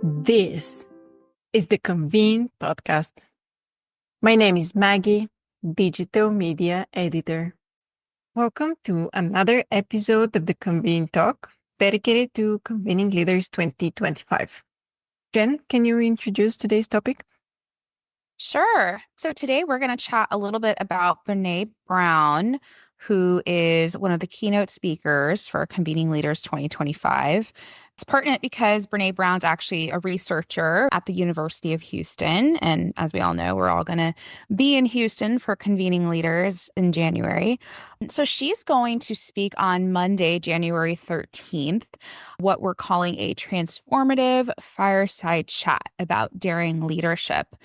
This is the Convene podcast. My name is Maggie, digital media editor. Welcome to another episode of the Convene Talk, dedicated to Convening Leaders 2025. Jen, can you introduce today's topic? Sure. So today we're going to chat a little bit about Brené Brown, who is one of the keynote speakers for Convening Leaders 2025. It's pertinent because Brené Brown's actually a researcher at the University of Houston. And as we all know, we're all going to be in Houston for Convening Leaders in January. So she's going to speak on Monday, January 13th, what we're calling a transformative fireside chat about daring leadership.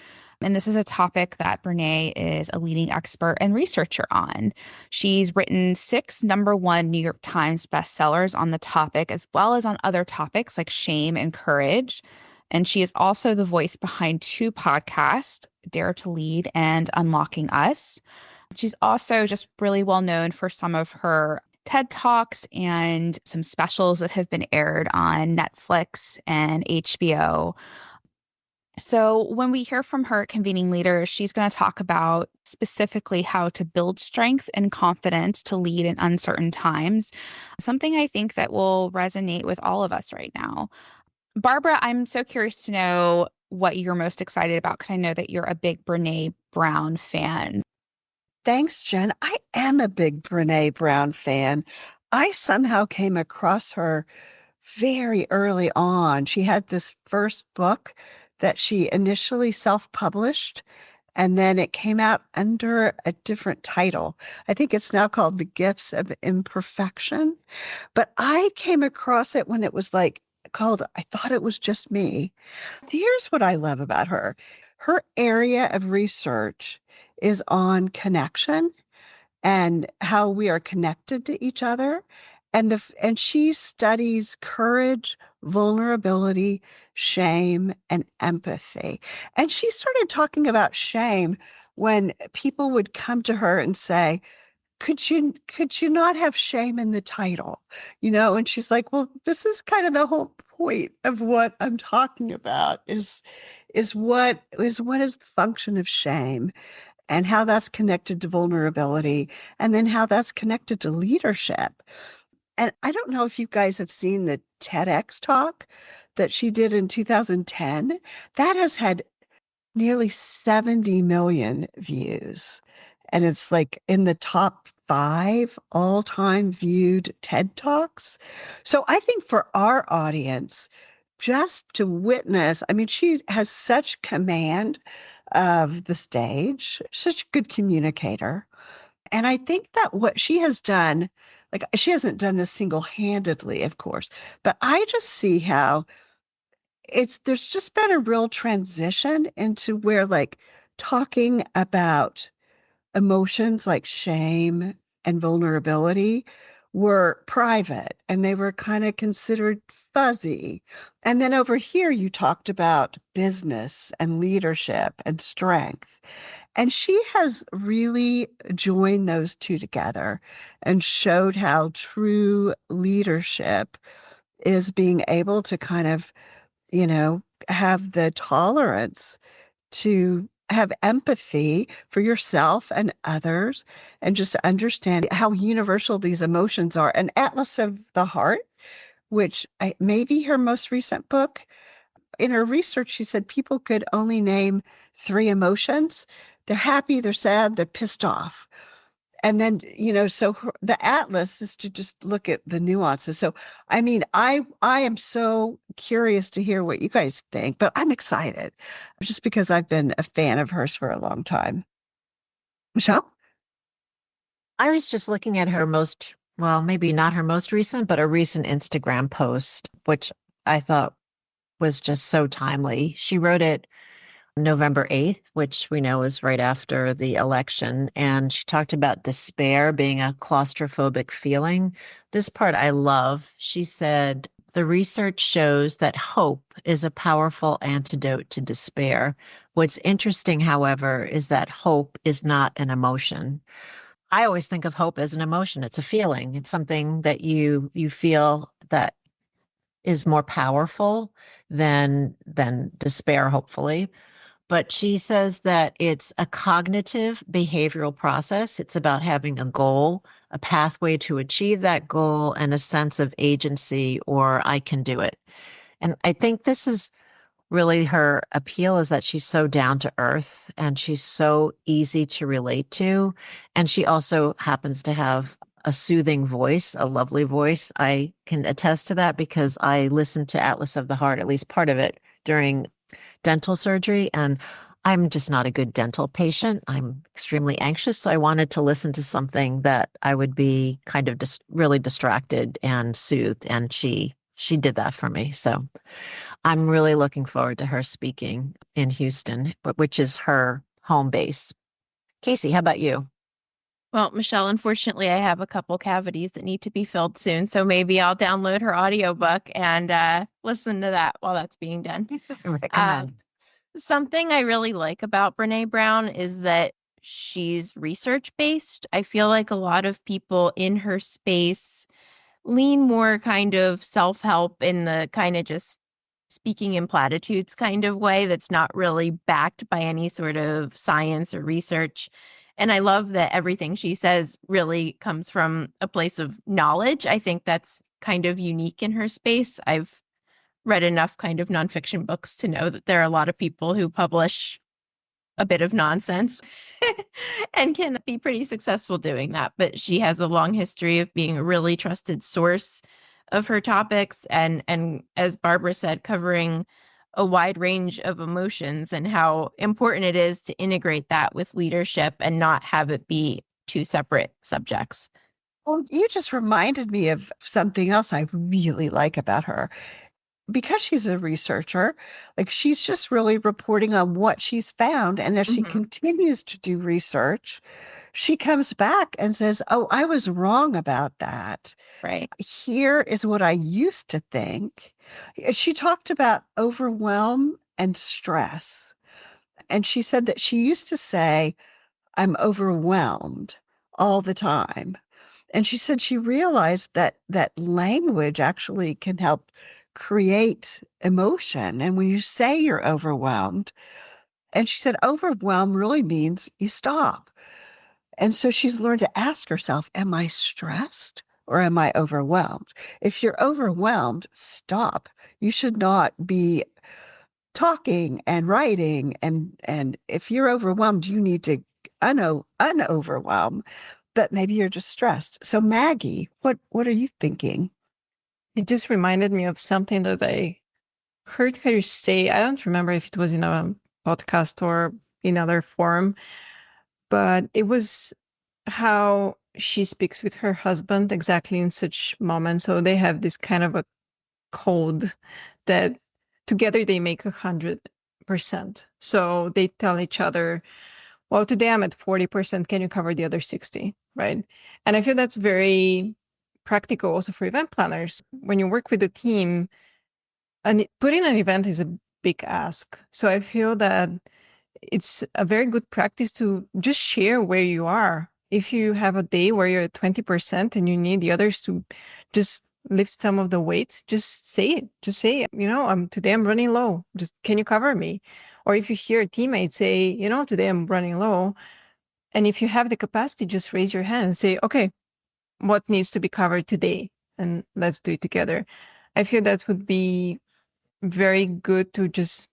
And this is a topic that Brené is a leading expert and researcher on. She's written 6 #1 New York Times bestsellers on the topic, as well as on other topics like shame and courage. And she is also the voice behind 2 podcasts, Dare to Lead and Unlocking Us. She's also just really well known for some of her TED Talks and some specials that have been aired on Netflix and HBO. So when we hear from her at Convening Leaders, she's going to talk about specifically how to build strength and confidence to lead in uncertain times, something I think that will resonate with all of us right now. Barbara, I'm so curious to know what you're most excited about, because I know that you're a big Brené Brown fan. Thanks, Jen. I am a big Brené Brown fan. I somehow came across her very early on. She had this first book that she initially self-published, and then it came out under a different title. I think it's now called The Gifts of Imperfection. But I came across it when it was called I Thought It Was Just Me. Here's what I love about her. Her area of research is on connection and how we are connected to each other. And she studies courage, vulnerability, shame, and empathy. And she started talking about shame when people would come to her and say, could you not have shame in the title? And she's like, well, this is kind of the whole point of what I'm talking about is what is the function of shame, and how that's connected to vulnerability, and then how that's connected to leadership. And I don't know if you guys have seen the TEDx talk that she did in 2010. That has had nearly 70 million views. And it's like in the top 5 all-time viewed TED Talks. So I think for our audience, just to witness, I mean, she has such command of the stage, such a good communicator. And I think that what she has done, like she hasn't done this single-handedly, of course, but I just see how there's just been a real transition into where talking about emotions like shame and vulnerability were private and they were kind of considered fuzzy. And then over here, you talked about business and leadership and strength. And she has really joined those two together and showed how true leadership is being able to kind of, have the tolerance to have empathy for yourself and others, and just understand how universal these emotions are. An Atlas of the Heart, which may be her most recent book, in her research, she said people could only name 3 emotions. They're happy, they're sad, they're pissed off. And then, so the atlas is to just look at the nuances. So, I mean, I am so curious to hear what you guys think, but I'm excited just because I've been a fan of hers for a long time. Michelle? I was just looking at her maybe not her most recent, but a recent Instagram post, which I thought was just so timely. She wrote it November 8th, which we know is right after the election. And she talked about despair being a claustrophobic feeling. This part I love. She said, the research shows that hope is a powerful antidote to despair. What's interesting, however, is that hope is not an emotion. I always think of hope as an emotion. It's a feeling. It's something that you feel that is more powerful. than despair, hopefully. But she says that it's a cognitive behavioral process. It's about having a goal, a pathway to achieve that goal, and a sense of agency, or I can do it. And I think this is really her appeal, is that she's so down to earth and she's so easy to relate to. And she also happens to have a soothing voice, a lovely voice. I can attest to that because I listened to Atlas of the Heart, at least part of it, during dental surgery, and I'm just not a good dental patient. I'm extremely anxious, so I wanted to listen to something that I would be kind of just really distracted and soothed, and she did that for me. So I'm really looking forward to her speaking in Houston, which is her home base. Casey, how about you? Well, Michelle, unfortunately, I have a couple cavities that need to be filled soon, so maybe I'll download her audiobook and listen to that while that's being done. Recommend. Something I really like about Brené Brown is that she's research-based. I feel like a lot of people in her space lean more kind of self-help in the kind of just speaking in platitudes kind of way that's not really backed by any sort of science or research. And I love that everything she says really comes from a place of knowledge. I think that's kind of unique in her space. I've read enough kind of nonfiction books to know that there are a lot of people who publish a bit of nonsense and can be pretty successful doing that. But she has a long history of being a really trusted source of her topics and as Barbara said, covering a wide range of emotions and how important it is to integrate that with leadership and not have it be two separate subjects. Well, you just reminded me of something else I really like about her. Because she's a researcher, like she's just really reporting on what she's found. And as she continues to do research, she comes back and says, oh, I was wrong about that. Right. Here is what I used to think. She talked about overwhelm and stress. And she said that she used to say, I'm overwhelmed all the time. And she said she realized that language actually can help create emotion. And when you say you're overwhelmed, and she said overwhelm really means you stop. And so she's learned to ask herself, am I stressed or am I overwhelmed? If you're overwhelmed, stop. You should not be talking and writing. And if you're overwhelmed, you need to unoverwhelm, but maybe you're just stressed. So Maggie, what are you thinking? It just reminded me of something that I heard her say. I don't remember if it was in a podcast or in other forum, but it was how she speaks with her husband exactly in such moments. So they have this kind of a code that together they make 100%. So they tell each other, well, today I'm at 40%. Can you cover the other 60? Right. And I feel that's very practical also for event planners. When you work with a team, and putting an event is a big ask. So I feel that it's a very good practice to just share where you are. If you have a day where you're at 20% and you need the others to just lift some of the weight, just say it. Just say, today I'm running low. Just can you cover me? Or if you hear a teammate say, today I'm running low. And if you have the capacity, just raise your hand and say, okay, what needs to be covered today? And let's do it together. I feel that would be very good to just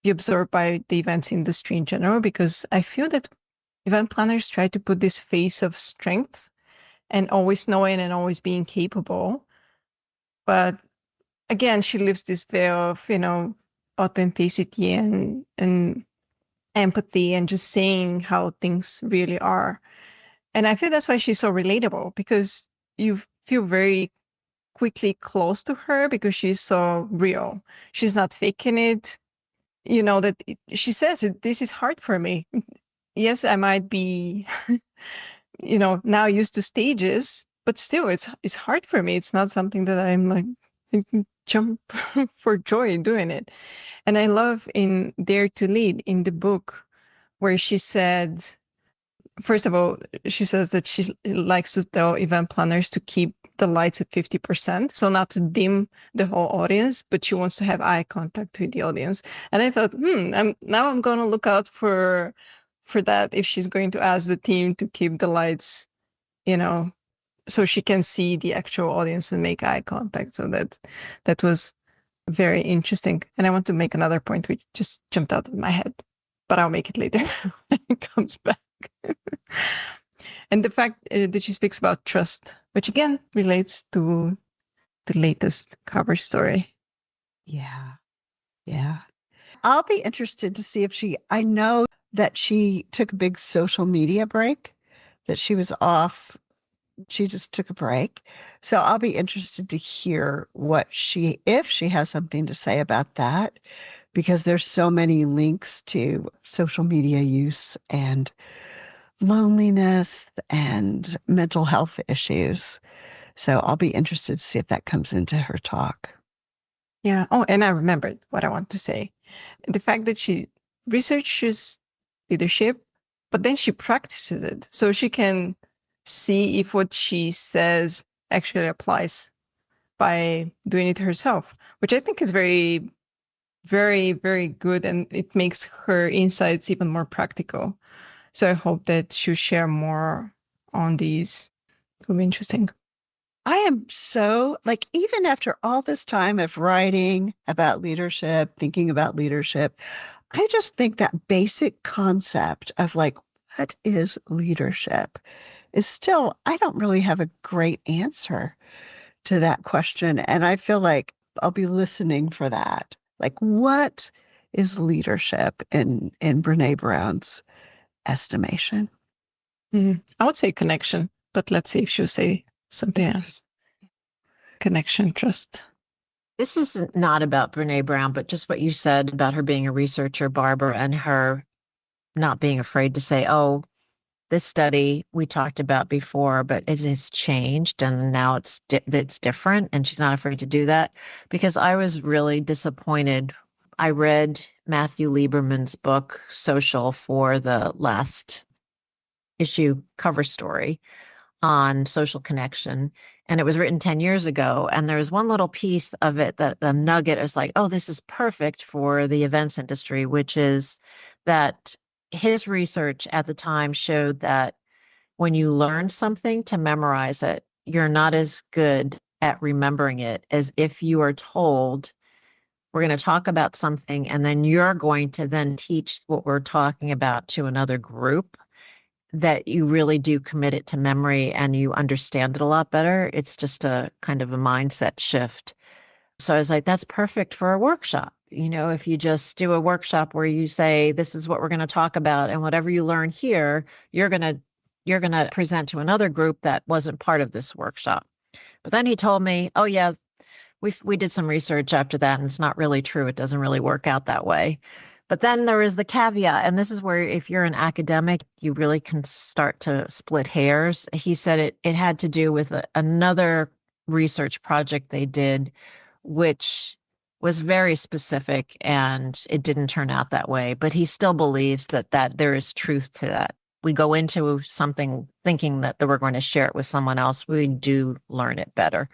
be absorbed by the events industry in general, because I feel that event planners try to put this face of strength and always knowing and always being capable. But again, she lives this veil of, authenticity and empathy and just saying how things really are. And I feel that's why she's so relatable, because you feel very quickly close to her because she's so real. She's not faking it. She says it, this is hard for me. Yes, I might be, now used to stages, but still it's hard for me. It's not something that I'm like, I can jump for joy doing it. And I love in Dare to Lead in the book where she said, first of all, she says that she likes to tell event planners to keep the lights at 50%. So not to dim the whole audience, but she wants to have eye contact with the audience. And I thought, I'm going to look out for that if she's going to ask the team to keep the lights, so she can see the actual audience and make eye contact. So that was very interesting. And I want to make another point which just jumped out of my head, but I'll make it later when it comes back. And the fact that she speaks about trust, which again relates to the latest cover story. Yeah. Yeah. I'll be interested to see if I know that she took a big social media break, that she was off. She just took a break. So I'll be interested to hear if she has something to say about that, because there's so many links to social media use and loneliness and mental health issues. So I'll be interested to see if that comes into her talk. Yeah. Oh, and I remembered what I want to say. The fact that she researches leadership, but then she practices it so she can see if what she says actually applies by doing it herself, which I think is very, very, very good. And it makes her insights even more practical. So I hope that she'll share more on these. It'll be interesting. I am so, even after all this time of writing about leadership, thinking about leadership, I just think that basic concept of what is leadership is still, I don't really have a great answer to that question. And I feel like I'll be listening for that. What is leadership in Brené Brown's estimation? I would say connection, but let's see if she'll say something else. Connection, trust. This is not about Brené Brown, but just what you said about her being a researcher, Barbara, and her not being afraid to say, oh, this study we talked about before, but it has changed and now it's different. And she's not afraid to do that, because I was really disappointed. I read Matthew Lieberman's book, Social, for the last issue cover story on social connection. And it was written 10 years ago. And there was one little piece of it that the nugget is like, oh, this is perfect for the events industry, which is that his research at the time showed that when you learn something to memorize it, you're not as good at remembering it as if you are told, we're going to talk about something, and then you're going to then teach what we're talking about to another group, that you really do commit it to memory and you understand it a lot better. It's just a kind of a mindset shift. So I was like, that's perfect for a workshop. If you just do a workshop where you say, this is what we're going to talk about, and whatever you learn here, you're going to present to another group that wasn't part of this workshop. But then he told me, oh yeah, we did some research after that, and it's not really true. It doesn't really work out that way. But then there is the caveat, and this is where if you're an academic, you really can start to split hairs. He said it had to do with another research project they did, which was very specific, and it didn't turn out that way. But he still believes that there is truth to that. We go into something thinking that we're going to share it with someone else. We do learn it better.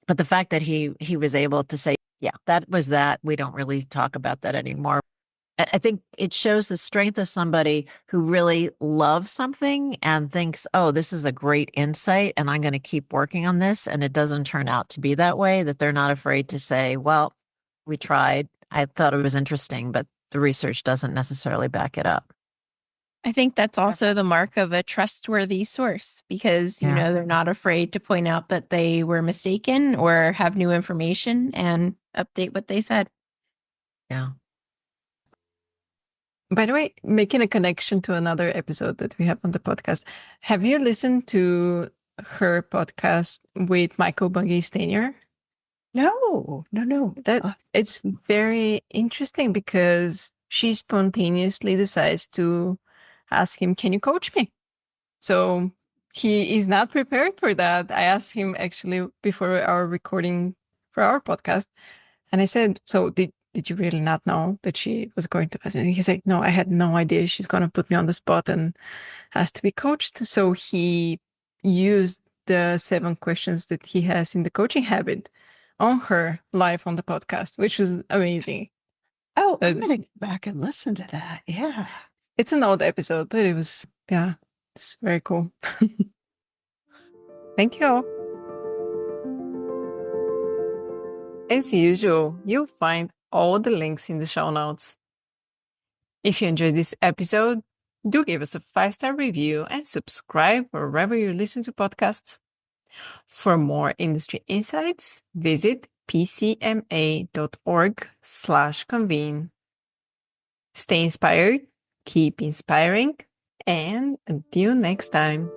But the fact that he was able to say, yeah, that was that. We don't really talk about that anymore. I think it shows the strength of somebody who really loves something and thinks, oh, this is a great insight and I'm going to keep working on this. And it doesn't turn out to be that way, that they're not afraid to say, well, we tried. I thought it was interesting, but the research doesn't necessarily back it up. I think that's also the mark of a trustworthy source, because, they're not afraid to point out that they were mistaken or have new information and update what they said. Yeah. By the way, making a connection to another episode that we have on the podcast, have you listened to her podcast with Michael Buggy-Stanier? No. It's very interesting because she spontaneously decides to ask him, can you coach me? So he is not prepared for that. I asked him actually before our recording for our podcast, and I said, so did you really not know that she was going to ask? And he said, no, I had no idea she's going to put me on the spot and has to be coached. So he used the 7 questions that he has in the coaching habit on her live on the podcast, which was amazing. Oh, I'm going to go back and listen to that. Yeah. It's an old episode, but it was, it's very cool. Thank you all. As usual, you'll find all the links in the show notes. If you enjoyed this episode, do give us a 5-star review and subscribe wherever you listen to podcasts. For more industry insights, visit pcma.org/convene. Stay inspired, keep inspiring, and until next time.